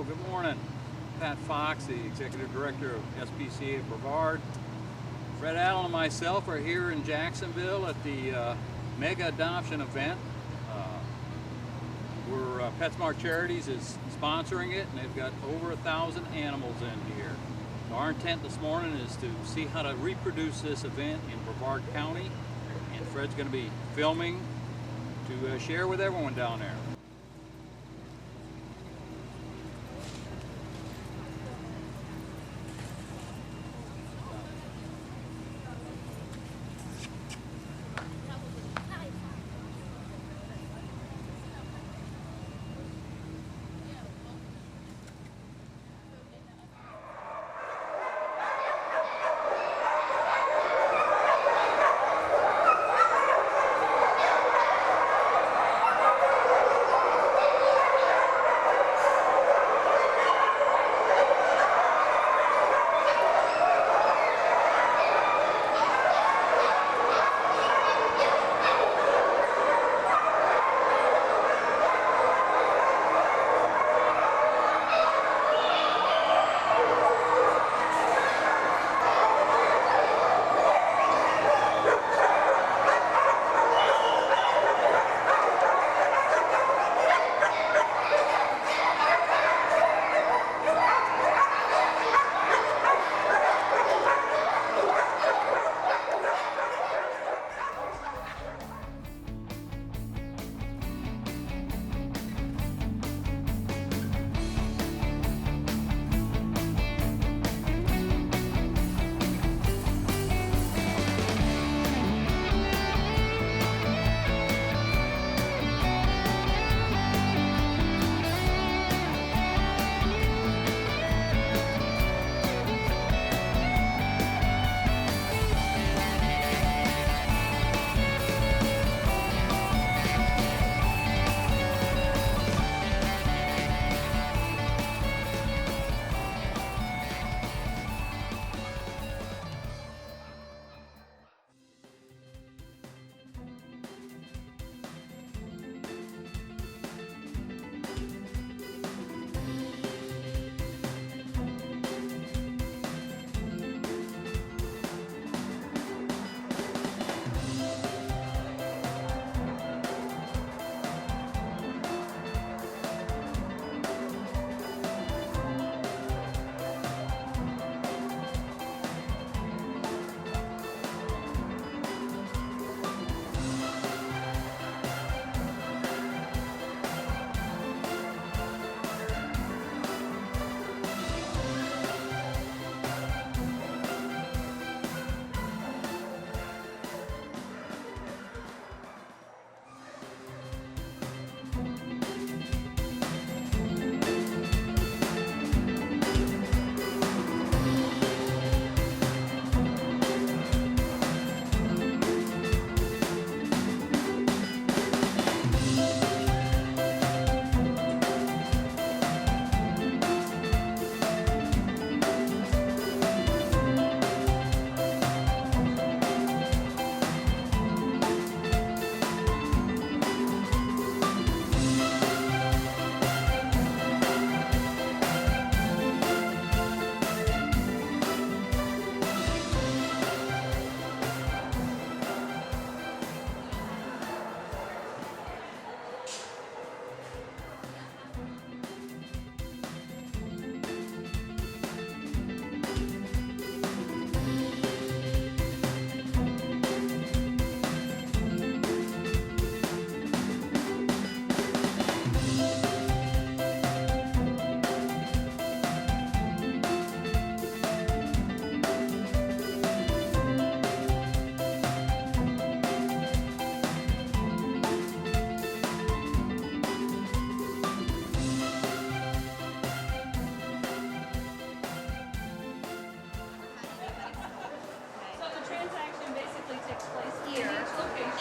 Hello, good morning. Pat Fox, the Executive Director of SPCA of Brevard. Fred Allen and myself are here in Jacksonville at the Mega Adoption event. PetSmart Charities is sponsoring it, and they've got over 1,000 animals in here. So our intent this morning is to see how to reproduce this event in Brevard County, and Fred's going to be filming to share with everyone down there.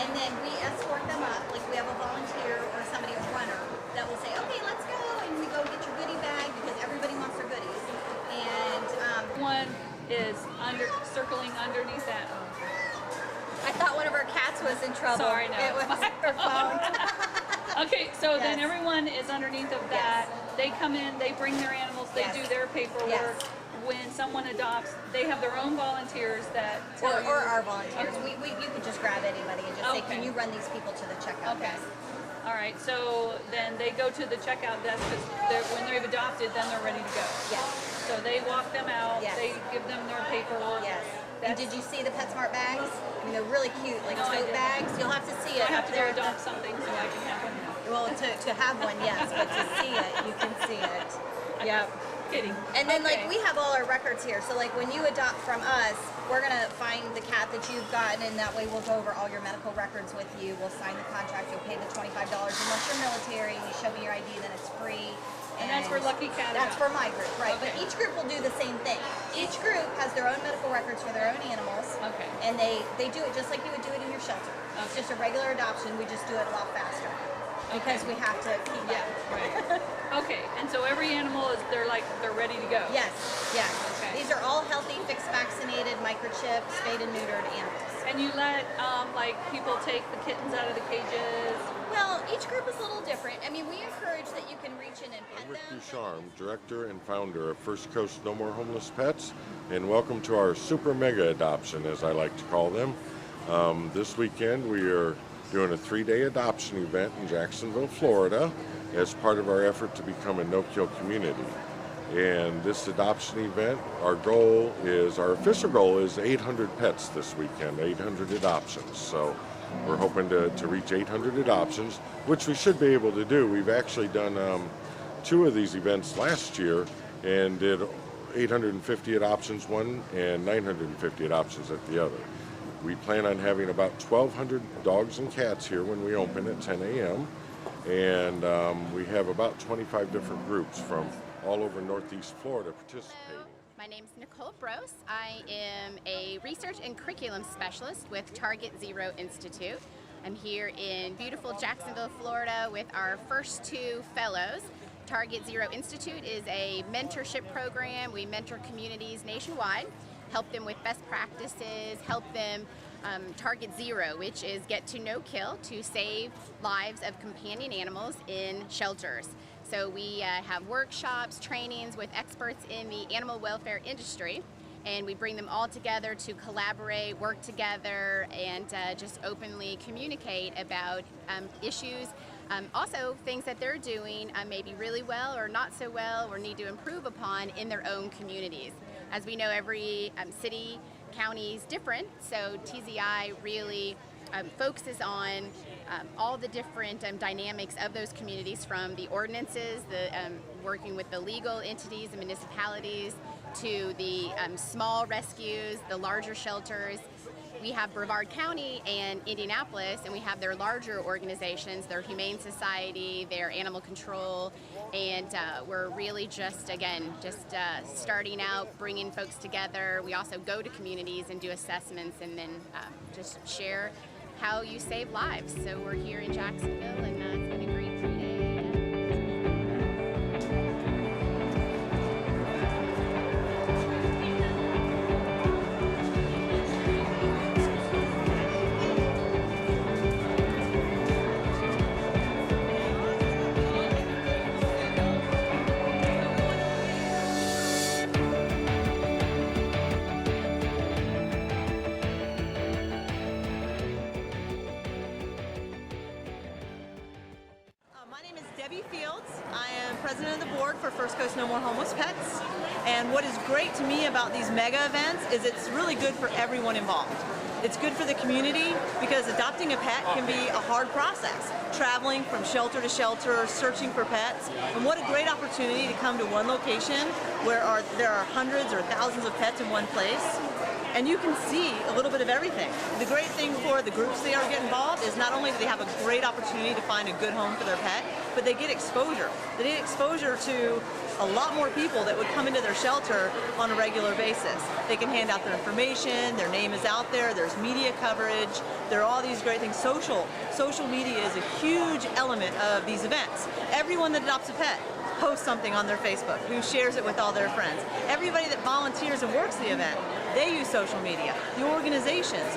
And then we escort them up, like we have a volunteer or somebody, a runner, that will say, okay, let's go, and we go get your goodie bag because everybody wants their goodies. And one is circling underneath that. I thought one of our cats was in trouble. Sorry, no. It was her phone. Okay, so then everyone is underneath of that. Yes. they come in, they bring their animals, they Yes. do their paperwork. Yes. When someone adopts, they have their own volunteers that tell Or you. our volunteers. Okay. You could just grab anybody and just say, Okay. can you run these people to the checkout Okay. desk? All right. So then they go to the checkout desk because when they've adopted, then they're ready to go. Yes. So they walk them out. Yes. They give them their paperwork. Yes. And That's- did you see the PetSmart bags? I mean, they're really cute, like No, I tote didn't. bags. You'll have to see I it have up to go there. adopt something so I can have one. Well, to have one, yes, but to see it, you can see it. Yep. Kidding. And then, Okay. like, we have all our records here. So, like, when you adopt from us, we're going to find the cat that you've gotten, and that way we'll go over all your medical records with you. We'll sign the contract. You'll pay the $25. And once you're military, you show me your ID, then it's free. And that's for Lucky Cat That's for Adopt. my group, right. But Okay. each group will do the same thing. Each group has their own medical records for their own animals. Okay. And they do it just like you would do it in your shelter. It's Okay. just a regular adoption. We just do it a lot faster. Because we have to keep Yeah. up. Right. Okay. And so every animal is they're ready to go. Yes, yes. Okay. These are all healthy, fixed, vaccinated, microchipped, spayed and neutered animals. And you let like people take the kittens out of the cages. Well, each group is a little different. I mean, we encourage that you can reach in and pet Rick them. Ducharme, director and founder of First Coast No More Homeless Pets, and welcome to our super mega adoption, as I like to call them. This weekend we are doing a 3-day adoption event in Jacksonville, Florida, as part of our effort to become a no-kill community. And this adoption event, our official goal is 800 pets this weekend, 800 adoptions. So we're hoping to reach 800 adoptions, which we should be able to do. We've actually done 2 of these events last year and did 850 adoptions one and 950 adoptions at the other. We plan on having about 1,200 dogs and cats here when we open at 10 a.m. And we have about 25 different groups from all over Northeast Florida participating. My name is Nicole Brose. I am a research and curriculum specialist with Target Zero Institute. I'm here in beautiful Jacksonville, Florida with our first 2 fellows. Target Zero Institute is a mentorship program. We mentor communities nationwide, help them with best practices, help them target zero, which is get to no kill to save lives of companion animals in shelters. So we have workshops, trainings with experts in the animal welfare industry, and we bring them all together to collaborate, work together, and just openly communicate about issues. Also, things that they're doing maybe really well or not so well or need to improve upon in their own communities. As we know, every city, county is different, so TZI really focuses on all the different dynamics of those communities, from the ordinances, working with the legal entities, the municipalities, to the small rescues, the larger shelters. We have Brevard County and Indianapolis, and we have their larger organizations, their Humane Society, their Animal Control, and we're really just starting out, bringing folks together. We also go to communities and do assessments, and then just share how you save lives. So we're here in Jacksonville, and it's been a great 3-day. My name is Debbie Fields. I am president of the board for First Coast No More Homeless Pets. And what is great to me about these mega events is it's really good for everyone involved. It's good for the community because adopting a pet can be a hard process. Traveling from shelter to shelter, searching for pets. And what a great opportunity to come to one location where there are hundreds or thousands of pets in one place. And you can see a little bit of everything. The great thing for the groups that get involved is not only do they have a great opportunity to find a good home for their pet, but they get exposure. They get exposure to a lot more people that would come into their shelter on a regular basis. They can hand out their information, their name is out there, there's media coverage, there are all these great things. Social media is a huge element of these events. Everyone that adopts a pet posts something on their Facebook, who shares it with all their friends. Everybody that volunteers and works the event, they use social media. The organizations,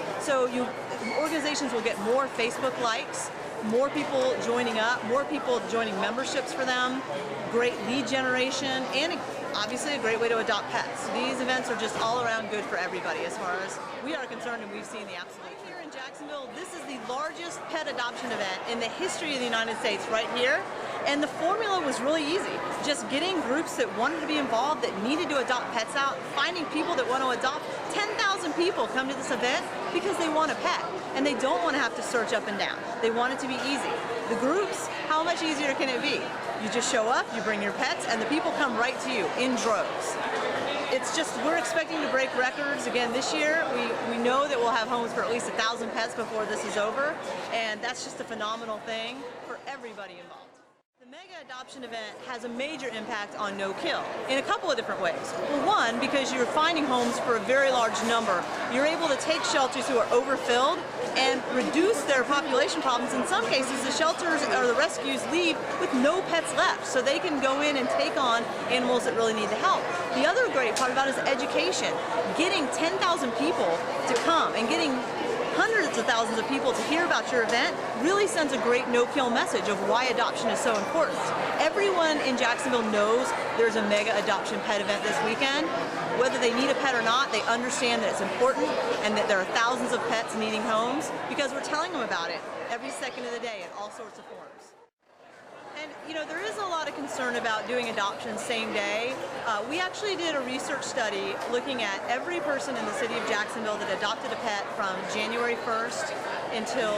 organizations will get more Facebook likes, more people joining up, more people joining memberships for them. great lead generation, and obviously a great way to adopt pets. These events are just all around good for everybody as far as we are concerned, and we've seen the absolute truth. Here in Jacksonville, this is the largest pet adoption event in the history of the United States right here. And the formula was really easy. Just getting groups that wanted to be involved, that needed to adopt pets out, finding people that want to adopt. 10,000 people come to this event because they want a pet and they don't want to have to search up and down. They want it to be easy. The groups, how much easier can it be? You just show up, you bring your pets, and the people come right to you in droves. It's just, we're expecting to break records again this year. We know that we'll have homes for at least 1,000 pets before this is over, and that's just a phenomenal thing for everybody involved. The Mega Adoption event has a major impact on no-kill in a couple of different ways. Well, one, because you're finding homes for a very large number, you're able to take shelters who are overfilled and reduce their population problems. In some cases, the shelters or the rescues leave with no pets left, so they can go in and take on animals that really need the help. The other great part about it is education. Getting 10,000 people to come and getting hundreds of thousands of people to hear about your event really sends a great no-kill message of why adoption is so important. Everyone in Jacksonville knows there's a Mega Adoption Pet event this weekend. Whether they need a pet or not, they understand that it's important and that there are thousands of pets needing homes because we're telling them about it every second of the day in all sorts of forms. And you know, there is a lot of concern about doing adoption same day. We actually did a research study looking at every person in the city of Jacksonville that adopted a pet from January 1st until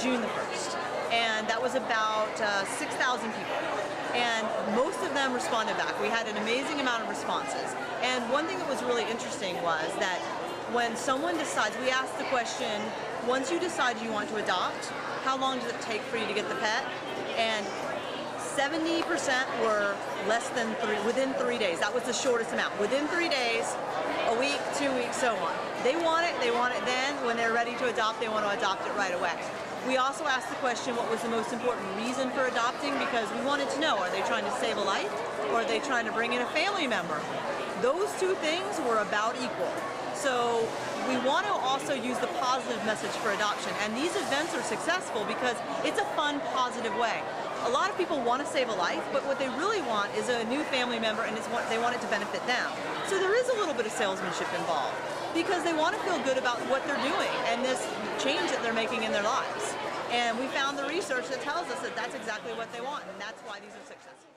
June the 1st. And that was about 6,000 people. And most of them responded back. We had an amazing amount of responses. And one thing that was really interesting was that when someone decides, we asked the question, once you decide you want to adopt, how long does it take for you to get the pet? And 70% were within 3 days. That was the shortest amount. Within 3 days, a week, 2 weeks, so on. They want it then. When they're ready to adopt, they want to adopt it right away. We also asked the question, what was the most important reason for adopting? Because we wanted to know, are they trying to save a life or are they trying to bring in a family member? Those two things were about equal. So we want to also use the positive message for adoption. And these events are successful because it's a fun, positive way. A lot of people want to save a life, but what they really want is a new family member, and they want it to benefit them. So there is a little bit of salesmanship involved because they want to feel good about what they're doing and this change that they're making in their lives. And we found the research that tells us that that's exactly what they want, and that's why these are successful.